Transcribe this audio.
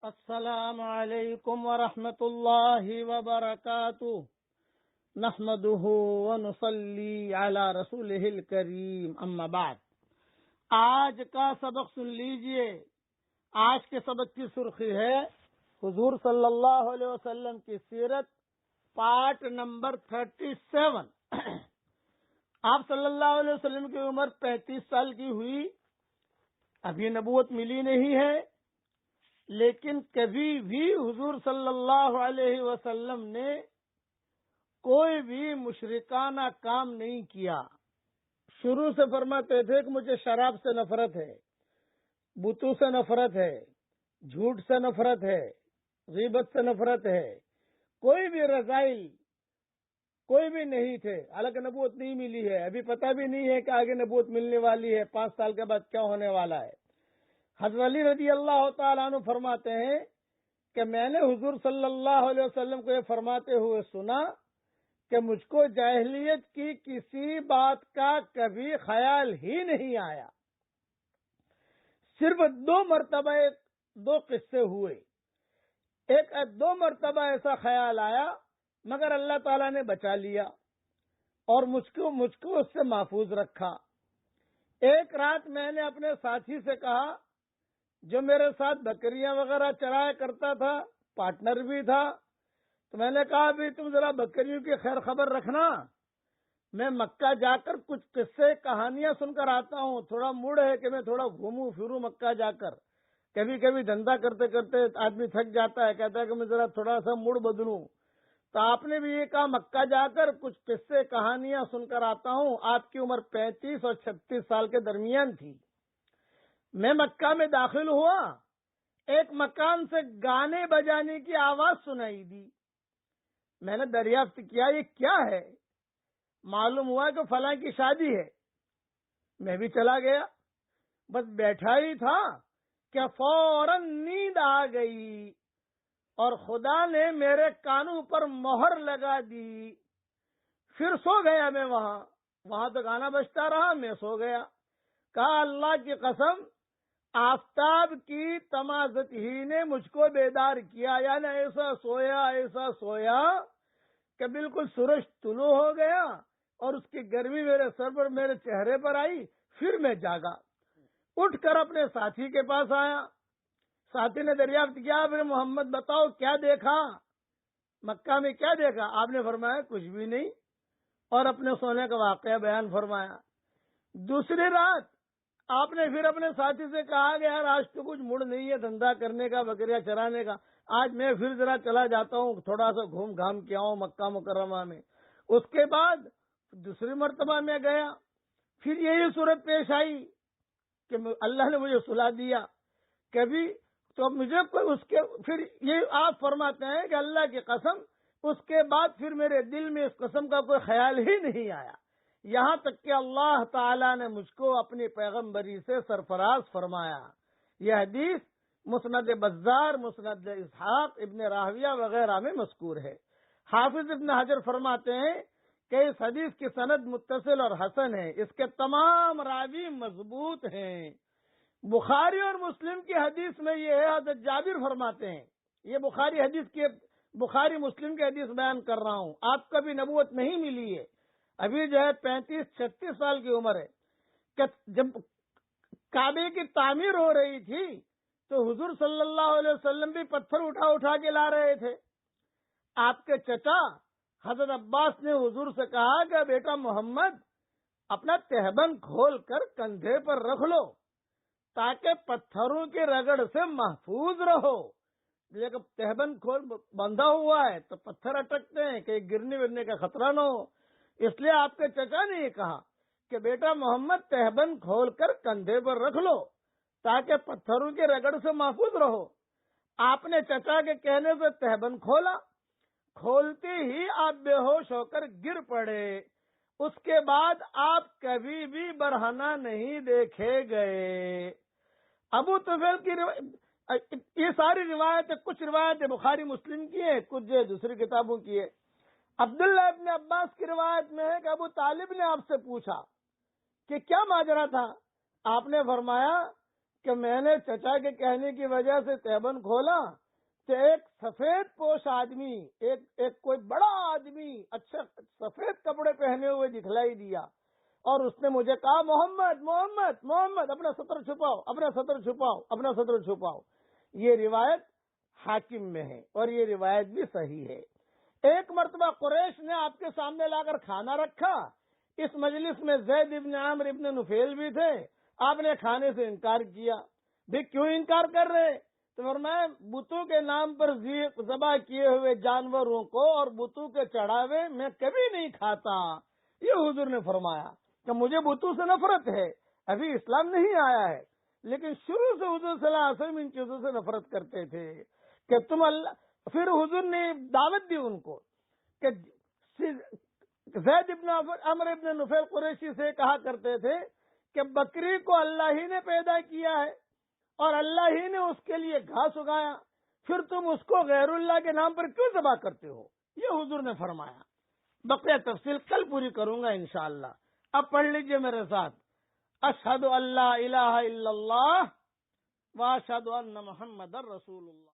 السلام علیکم ورحمۃ اللہ وبرکاتہ نحمده ونصلی علی رسولہ الکریم اما بعد۔ آج کا سبق سن لیجئے۔ آج کے سبق کی سرخی ہے حضور صلی اللہ علیہ وسلم کی سیرت پارٹ نمبر 37۔ آپ صلی اللہ علیہ وسلم کی عمر 35 سال کی ہوئی، ابھی نبوت ملی نہیں ہے، لیکن کبھی بھی حضور صلی اللہ علیہ وسلم نے کوئی بھی مشرکانہ کام نہیں کیا۔ شروع سے فرماتے تھے کہ مجھے شراب سے نفرت ہے، بتوں سے نفرت ہے، جھوٹ سے نفرت ہے، غیبت سے نفرت ہے۔ کوئی بھی رذائل کوئی بھی نہیں تھے، حالانکہ نبوت نہیں ملی ہے، ابھی پتہ بھی نہیں ہے کہ آگے نبوت ملنے والی ہے، 5 سال کے بعد کیا ہونے والا ہے۔ حضرت علی رضی اللہ تعالیٰ عنہ فرماتے ہیں کہ میں نے حضور صلی اللہ علیہ وسلم کو یہ فرماتے ہوئے سنا کہ مجھ کو جاہلیت کی کسی بات کا کبھی خیال ہی نہیں آیا۔ صرف 2 مرتبہ 2 قصے ہوئے، دو مرتبہ ایسا خیال آیا، مگر اللہ تعالیٰ نے بچا لیا اور مجھ کو اس سے محفوظ رکھا۔ ایک رات میں نے اپنے ساتھی سے کہا، جو میرے ساتھ بکریاں وغیرہ چرایا کرتا تھا، پارٹنر بھی تھا، تو میں نے کہا بھی تم ذرا بکریوں کی خیر خبر رکھنا، میں مکہ جا کر کچھ قصے کہانیاں سن کر آتا ہوں، تھوڑا موڈ ہے کہ میں تھوڑا گھوموں پھروں مکہ جا کر۔ کبھی کبھی دھندا کرتے کرتے آدمی تھک جاتا ہے، کہتا ہے کہ میں ذرا تھوڑا سا موڈ بدلوں۔ تو آپ نے بھی یہ کہا مکہ جا کر کچھ قصے کہانیاں سن کر آتا ہوں۔ آپ کی عمر 35 اور 36 سال کے درمیان تھی۔ میں مکہ میں داخل ہوا، ایک مکان سے گانے بجانے کی آواز سنائی دی۔ میں نے دریافت کیا یہ کیا ہے؟ معلوم ہوا کہ فلاں کی شادی ہے۔ میں بھی چلا گیا، بس بیٹھا ہی تھا کہ فوراً نیند آ گئی اور خدا نے میرے کانوں پر مہر لگا دی۔ پھر سو گیا میں وہاں تو گانا بجتا رہا، میں سو گیا۔ کہا اللہ کی قسم، آفتاب کی تمازت ہی نے مجھ کو بیدار کیا، یعنی ایسا سویا کہ بالکل سورج طلوع ہو گیا اور اس کی گرمی میرے سر پر میرے چہرے پر آئی۔ پھر میں جاگا، اٹھ کر اپنے ساتھی کے پاس آیا۔ ساتھی نے دریافت کیا، پھر محمد بتاؤ کیا دیکھا، مکہ میں کیا دیکھا؟ آپ نے فرمایا کچھ بھی نہیں، اور اپنے سونے کا واقعہ بیان فرمایا۔ دوسری رات آپ نے پھر اپنے ساتھی سے کہا کہ یار آج تو کچھ موڈ نہیں ہے دھندا کرنے کا، بکریاں چرانے کا، آج میں پھر ذرا چلا جاتا ہوں، تھوڑا سا گھوم گھام کے آؤں مکہ مکرمہ میں۔ اس کے بعد دوسری مرتبہ میں گیا، پھر یہی صورت پیش آئی کہ اللہ نے مجھے سلا دیا۔ کبھی تو مجھے پھر یہ آپ فرماتے ہیں کہ اللہ کی قسم، اس کے بعد پھر میرے دل میں اس قسم کا کوئی خیال ہی نہیں آیا، یہاں تک کہ اللہ تعالیٰ نے مجھ کو اپنی پیغمبری سے سرفراز فرمایا۔ یہ حدیث مسند بزار، مسند اسحاق ابن راہویہ وغیرہ میں مذکور ہے۔ حافظ ابن حجر فرماتے ہیں کہ اس حدیث کی سند متصل اور حسن ہے، اس کے تمام راوی مضبوط ہیں۔ بخاری اور مسلم کی حدیث میں یہ ہے، حضرت جابر فرماتے ہیں، یہ بخاری مسلم کی حدیث بیان کر رہا ہوں، آپ کا بھی نبوت نہیں ملی ہے، ابھی جو ہے 35-36 سال کی عمر ہے، کہ جب کعبے کی تعمیر ہو رہی تھی تو حضور صلی اللہ علیہ وسلم بھی پتھر اٹھا کے لا رہے تھے۔ آپ کے چچا حضرت عباس نے حضور سے کہا کہ بیٹا محمد، اپنا تہبند کھول کر کندھے پر رکھ لو تاکہ پتھروں کی رگڑ سے محفوظ رہو۔ لیکن تہبند بندھا ہوا ہے تو پتھر اٹکتے ہیں کہ گرنے ورنے کا خطرہ نہ ہو، اس لیے آپ کے چچا نے یہ کہا کہ بیٹا محمد تہبند کھول کر کندھے پر رکھ لو تاکہ پتھروں کی رگڑ سے محفوظ رہو۔ آپ نے چچا کے کہنے سے تہبند کھولا، کھولتے ہی آپ بے ہوش ہو کر گر پڑے۔ اس کے بعد آپ کبھی بھی برہنہ نہیں دیکھے گئے۔ ابو طفیل کی یہ ساری روایتیں، کچھ روایتیں بخاری مسلم کی ہیں، کچھ دوسری کتابوں کی ہے۔ عبداللہ ابن عباس کی روایت میں ہے کہ ابو طالب نے آپ سے پوچھا کہ کیا ماجرا تھا؟ آپ نے فرمایا کہ میں نے چچا کے کہنے کی وجہ سے تہبند کھولا تو ایک سفید پوش آدمی، ایک کوئی بڑا آدمی اچھا سفید کپڑے پہنے ہوئے دکھلائی دیا، اور اس نے مجھے کہا محمد محمد محمد، اپنا سطر چھپاؤ، اپنا سطر چھپاؤ، اپنا سطر چھپاؤ۔ یہ روایت حاکم میں ہے اور یہ روایت بھی صحیح ہے۔ ایک مرتبہ قریش نے آپ کے سامنے لا کر کھانا رکھا، اس مجلس میں زید ابن عامر ابن نفیل بھی تھے، آپ نے کھانے سے انکار کیا۔ بھی کیوں انکار کر رہے؟ تو فرمایا بتوں کے نام پر ذبح کیے ہوئے جانوروں کو اور بتوں کے چڑھاوے میں کبھی نہیں کھاتا۔ یہ حضور نے فرمایا کہ مجھے بتوں سے نفرت ہے، ابھی اسلام نہیں آیا ہے، لیکن شروع سے حضور صلی اللہ علیہ وسلم ان چیزوں سے نفرت کرتے تھے کہ تم اللہ۔ پھر حضور نے دعوت دی ان کو کہ زید ابن عمر ابن نفیل قریشی سے کہا کرتے تھے کہ بکری کو اللہ ہی نے پیدا کیا ہے اور اللہ ہی نے اس کے لیے گھاس اگایا، پھر تم اس کو غیر اللہ کے نام پر کیوں ذبح کرتے ہو؟ یہ حضور نے فرمایا۔ بقیہ تفصیل کل پوری کروں گا انشاءاللہ۔ اب پڑھ لیجئے میرے ساتھ، اشہد ان لا الہ الا اللہ واشہد ان محمد رسول اللہ۔